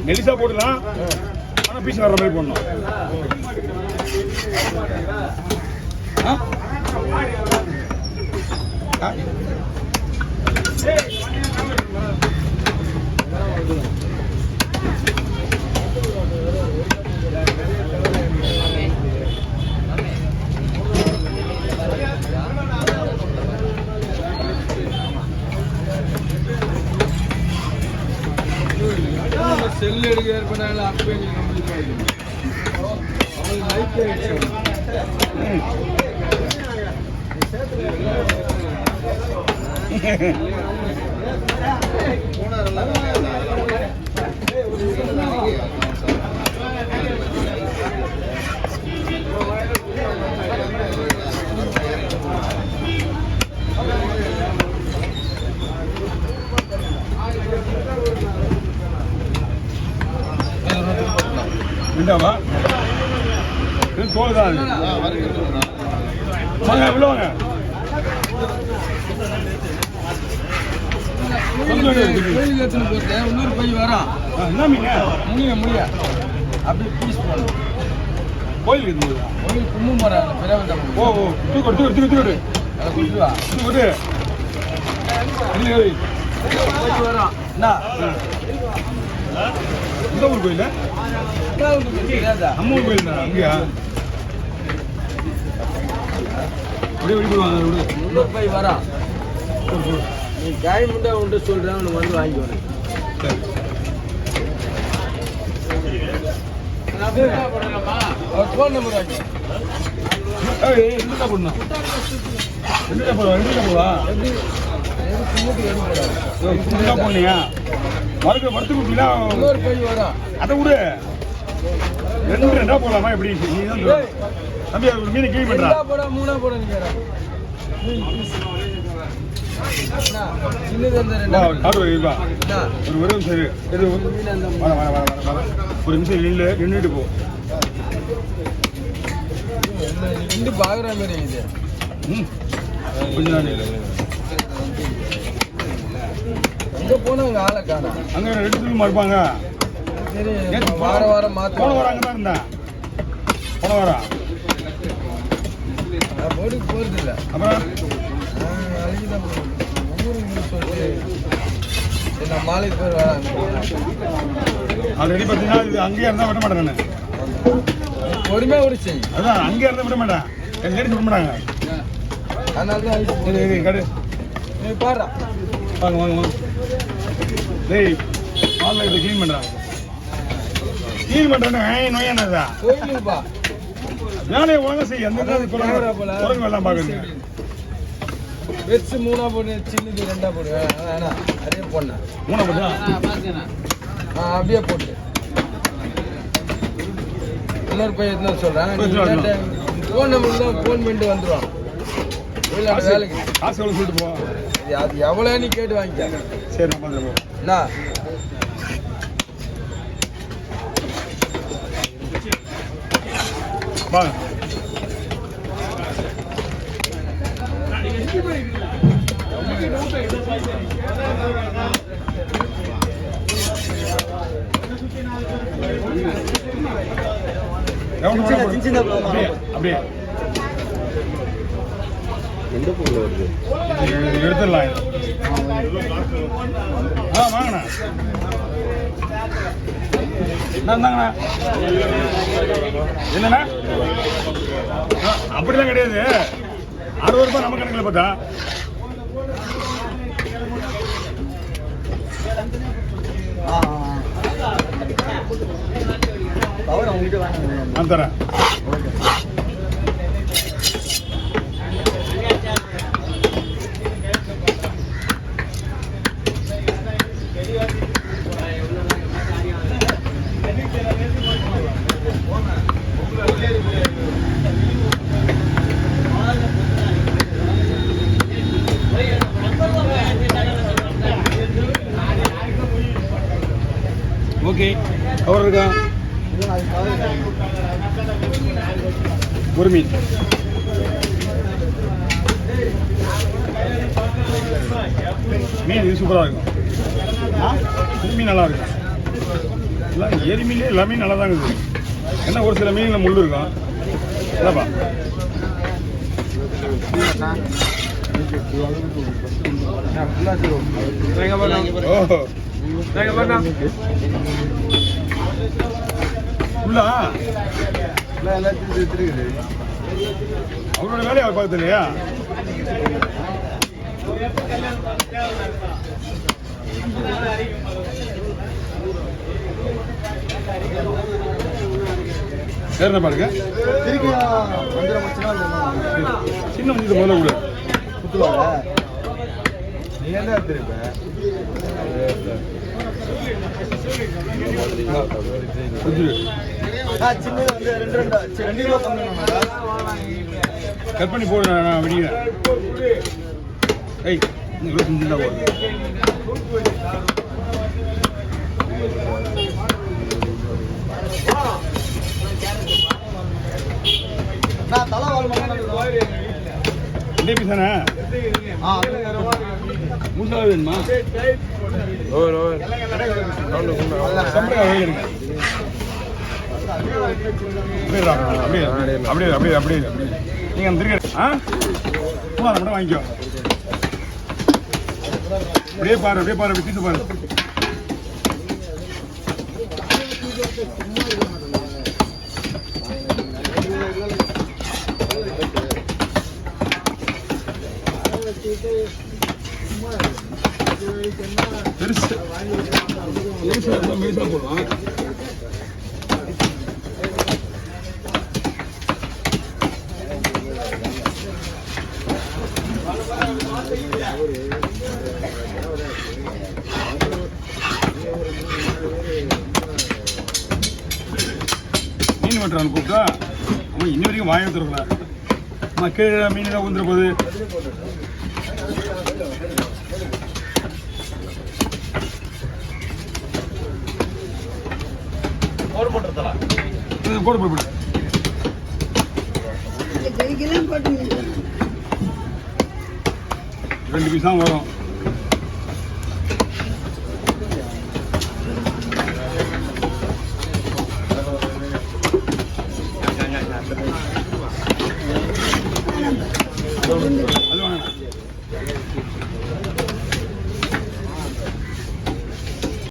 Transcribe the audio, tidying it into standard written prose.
மெலிசா போடலாம், ஆனால் பீஸ் வர்ற மாதிரி போடணும். செல் எடுக்க ஏற்பட்டாலும் அப்போ எங்களுக்கு இந்தாவா இது தோல் தான். வாங்க உள்ள வாங்க. கோயிலுக்கு எடுத்துன்னு போட்டு இன்னொரு பை வரான். என்ன மீன் முடிய அப்படியே பீஸ் போடணும். கோயிலுக்கு கோயில் கும்பு மரம் பிறகு ஓ ஓ தூக்கொடு அதை கொடுத்துருவா தூக்கொடு வரான். என்ன இந்த ஊர் கோயில் நம்ம ஊர் கோயில் தான். அங்கேயா அப்படியே விடுவாங்க. இன்னொரு பை வரான். நீ காய் முண்டை உண்டு சொல்கிறேன், உனக்கு வந்து வாங்கிக்கணும். ஃபோன் நம்பர் வாங்கி எந்த போடணும்? எந்த போடுவா போனியா மறுக்க மறுத்து கொடுத்தீங்களா? இன்னொரு பை வரும், அதை விடு. ரெண்டா போடலாமா? எப்படி நீ தான் தம்பி மீன் கிளீன் பண்றா. போட மூணா போட ஒரு நிமிஷம் நின்றுட்டு போ. நின்று பாக்குற மாதிரி இது கொஞ்ச நாள் அங்க போனா அங்க ஆளை காணா. அங்க 2 திரும்ப இருப்பாங்க. சரி வார வாரம் மாத்த போன வாரம் அங்கதான் இருந்தேன். போன வாரம் போடுக்கு போறது இல்லை. அப்புறம் ஊருக்கு சொல்லிட்டு நான் மாலைக்கு போய் வராங்க. ஆல்ரெடி பார்த்தீங்கன்னா இது அங்கேயே இருந்தால் விட மாட்டேன் நான். பொறுமையாக ஒரு செய். அதான் அங்கேயே இருந்தால் விட மாட்டேன். என் லேடி விட மாட்டாங்க. அதனால தான் கடை நீ பாடுறா. வாங்க வாங்க வாங்க. டேய் பாலில் இதை க்ளீன் பண்ணுறான். க்ளீன் பண்ணுறேன்னு நோயானதா கோயிலுப்பா வேலையை ஒழுங்காக செய்ய. அந்த குரங்கு வெள்ளம் பார்க்குறது. பெருசு 3ஆ போடு, சின்னது 2ஆ போடு. வேணா அதே போடணும். 3ஆ போட்டா அப்படியே போட்டு இன்னொரு பையன் எத்தனை சொல்கிறேன். ஃபோன் நம்பருக்கு தான் ஃபோன் பண்ணிட்டு வந்துடுவான். வேலைக்கு காசு எவ்வளோ சொல்லிட்டு போ. அது எவ்வளோ நீ கேட்டு வாங்கிக்க. சரி நான் பார்த்துட்டு என்ன வாங்க. அப்படியே எந்த பொருள் வருது எடுத்துடலாம். வாங்கண்ணா இந்தாங்கண்ணா. என்னண்ணா அப்படிலாம் கிடையாது. 60 ரூபாய் நம்ம கணக்கில் பார்த்தா. நான் தரேன். ஓகே கவர் இருக்கா ஒரு மீன் மீன் இது சூப்பராக இருக்கும் மீன் நல்லா இருக்கும் எல்லாம் ஏரி மீன்லேயே எல்லா மீன் நல்லா தான் இருக்குது ஏன்னா ஒரு சில மீனில் முள் இருக்கும் இல்லைப்பா அவரோட வேலையை அவர் பார்த்து இல்லையா வேற என்ன பாருங்க சின்ன வண்டி முதல்ல கூட நீ என்ன திருப்ப கட் பண்ணி போடு நான் வெளியே ஏய் செஞ்சுருந்தா போடுது பீஸானே மூணாவது வேணுமா அப்படியே அப்படியே அப்படியே நீங்க அந்த திருக்க மட்டும் வாங்கிக்கோ அப்படியே பாரு அப்படி தீசு பாரு பெருசா போடுவோம் மீன் வெட்டுறான்னு கூப்பிட்டா அவன் இன்னி வரைக்கும் வாய தரல கீழே மீன் தான் வந்துட போகுது கோடு போட்டு 2 பீஸ் தான் வரும்